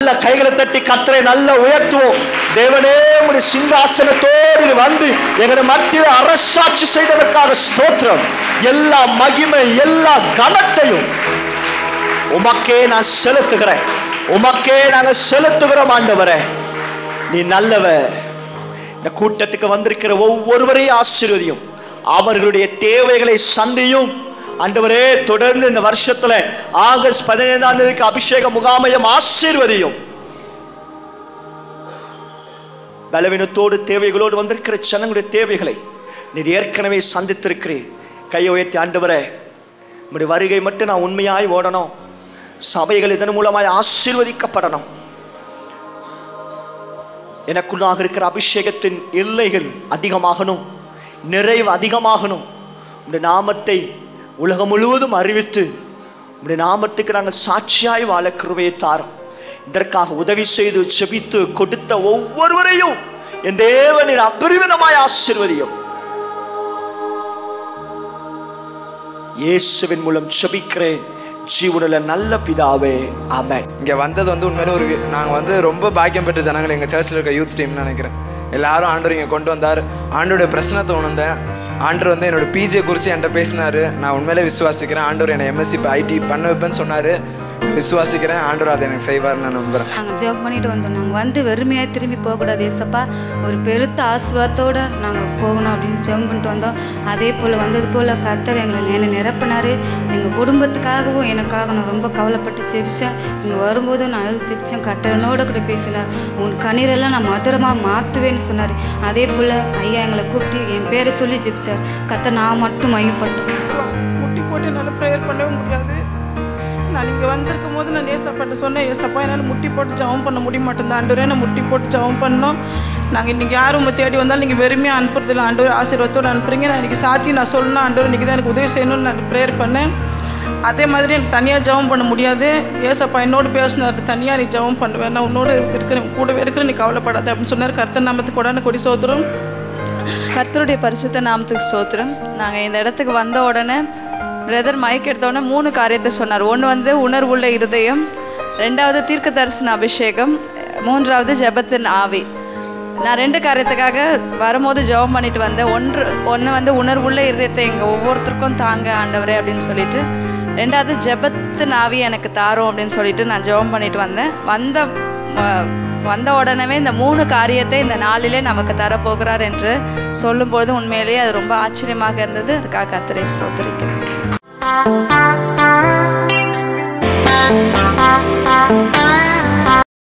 நல்ல கைகளை தட்டி கர்த்தரை நல்ல உயர்த்துவோம். தேவனே உம்முடைய சிங்காசனத்தோடு வந்து எங்களுடைய மத்தியில் அரசாட்சி செய்ததற்காக ஸ்தோத்திரம். எல்லா மகிமை எல்லா கனத்தையும் உமக்கே நான் செலுத்துகிறேன். உமக்கே நாங்கள் செலுத்துகிறோம் ஆண்டவரே. நீ நல்லவர். இந்த கூட்டத்துக்கு வந்திருக்கிற ஒவ்வொருவரையும் ஆசீர்வதியும். அவர்களுடைய தேவைகளை சந்தியும் ஆண்டவரே. தொடர்ந்து இந்த வருஷத்துல ஆகஸ்ட் 15ஆம் தேதிக்கு அபிஷேக முகாமையும் ஆசீர்வதியும். பலவீனத்தோடு தேவைகளோடு வந்திருக்கிற ஜனங்களுடைய தேவைகளை நீர் ஏற்கனவே சந்தித்திருக்கிறீர். கையை உயர்த்தி ஆண்டவரே, உம்முடைய வருகை மட்டும் நான் உண்மையாய் ஓடணும். சபைகள் இதன் மூலமாய் ஆசீர்வதிக்கப்படணும். எனக்குள்ளாக இருக்கிற அபிஷேகத்தின் எல்லைகள் அதிகமாகணும், நிறைவு அதிகமாகணும். உம்முடைய நாமத்தை உலகம் முழுவதும் அறிவித்து உம்முடைய நாமத்துக்கு நாங்கள் சாட்சியாய் வாழ கிருபையை தாரும். இதற்காக உதவி செய்து ஜெபித்து கொடுத்த ஒவ்வொருவரையும் என் தேவனின் அபரிமிதமாய் ஆசீர்வதியும். இயேசுவின் மூலம் ஜெபிக்கிறேன் ஜீவனுள்ள நல்ல பிதாவே, ஆமென். இங்கே வந்தது உண்மையிலே நாங்கள் ரொம்ப பாக்கியம் பெற்ற ஜனங்கள். எங்கள் சர்ச்சில் இருக்க யூத் டீம்னு நினைக்கிறேன். எல்லாரும் ஆண்டவர் இங்கே கொண்டு வந்தார். ஆண்டோடைய பிரச்சனத்தை உணர்ந்தேன். ஆண்டவர் என்னோட பிஜே குறித்து என்கிட்ட பேசினார். நான் உண்மையிலே விசுவாசிக்கிறேன். ஆண்டவர் என்னை எம்எஸ்சி ஐடி பண்ண வைப்பேன்னு சொன்னார். விசுவாசிக்கிறேன். ஆண்டவர் அதை எனக்கு செய்வார் நான் நம்புகிறேன். நாங்கள் ஜெபம் பண்ணிட்டு வந்தோம். நாங்கள் வெறுமையாக திரும்பி போகக்கூடாது ஏசப்பா, ஒரு பெருத்த ஆசீர்வாதத்தோடு நாங்கள் போகணும் அப்படின்னு ஜெபம் பண்ணிட்டு வந்தோம். அதே போல் வந்தது போல் கர்த்தர் என்னை நிரப்பினார். எங்கள் குடும்பத்துக்காகவும் எனக்காக நான் ரொம்ப கவலைப்பட்டு ஜெபித்தேன். இங்கே வரும்போது நான் ஜெபித்தேன். கர்த்தரனோட கூட பேசினார். உன் கண்ணீரெல்லாம் நான் மதுரமாக மாற்றுவேன்னு சொன்னார். அதே போல் ஐயா எங்களை கூப்பிட்டு என் பேரை சொல்லி ஜெபித்தார். கர்த்தர் நான் மட்டும் மையப்பட்டேன். முட்டி போட்டு என்னால் ப்ரேயர் பண்ணவே முடியாது. நான் இங்கே வந்திருக்கும் போது நான் ஏசப்பாட்ட சொன்னேன், ஏசப்பா என்னால் முட்டி போட்டு ஜெபம் பண்ண முடிய மாட்டேன். ஆண்டவரே நான் முட்டி போட்டு ஜெபம் பண்ணோம். நாங்கள் இன்றைக்கி யாரும் தேடி வந்தாலும் நீங்கள் வெறுமையாக அனுப்புறதில்லை. ஆண்டவர் ஆசீர்வாதத்தோடு அனுப்புறீங்க. நான் இன்றைக்கி சாட்சி நான் சொல்லணும். ஆண்டவர் இன்றைக்கி தான் எனக்கு உதவி செய்யணும்னு நான் ப்ரேயர் பண்ணேன். அதே மாதிரி எனக்கு தனியாக ஜெபம் பண்ண முடியாது. ஏசப்பா என்னோடு பேசினார், தனியாக நீ ஜெபம் பண்ணுவேன், நான் உன்னோடு இருக்கிறேன், கூடவே இருக்கிறேன், நீ கவலைப்படாத அப்படின்னு சொன்னார். கர்த்தர் நாமத்துக்கு உடனே கொடி சோத்திரம். கர்த்தருடைய பரிசுத்த நாமத்துக்கு ஸ்தோத்திரம். நாங்கள் இந்த இடத்துக்கு வந்த உடனே பிரதர் மைக் எடுத்தோடனே 3 காரியத்தை சொன்னார். ஒன்று உணர்வுள்ள இருதயம், 2வது தீர்க்க தரிசன அபிஷேகம், 3வது ஜெபத்தின் ஆவி. நான் 2 காரியத்துக்காக வரும்போது ஜெபம் பண்ணிட்டு வந்தேன். ஒன்று உணர்வுள்ள இருதயத்தை எங்கள் ஒவ்வொருத்தருக்கும் தாங்க ஆண்டவரே அப்படின்னு சொல்லிட்டு, 2வது ஜெபத்தின் ஆவி எனக்கு தாரும் அப்படின்னு சொல்லிட்டு நான் ஜெபம் பண்ணிட்டு வந்தேன். வந்த உடனே இந்த 3 காரியத்தை இந்த நாளிலே நமக்கு தரப்போகிறார் என்று சொல்லும்போது உண்மையிலேயே அது ரொம்ப ஆச்சரியமாக இருந்தது. அதுக்காக கர்த்தரை ஸ்தோத்திரிக்கிறேன்.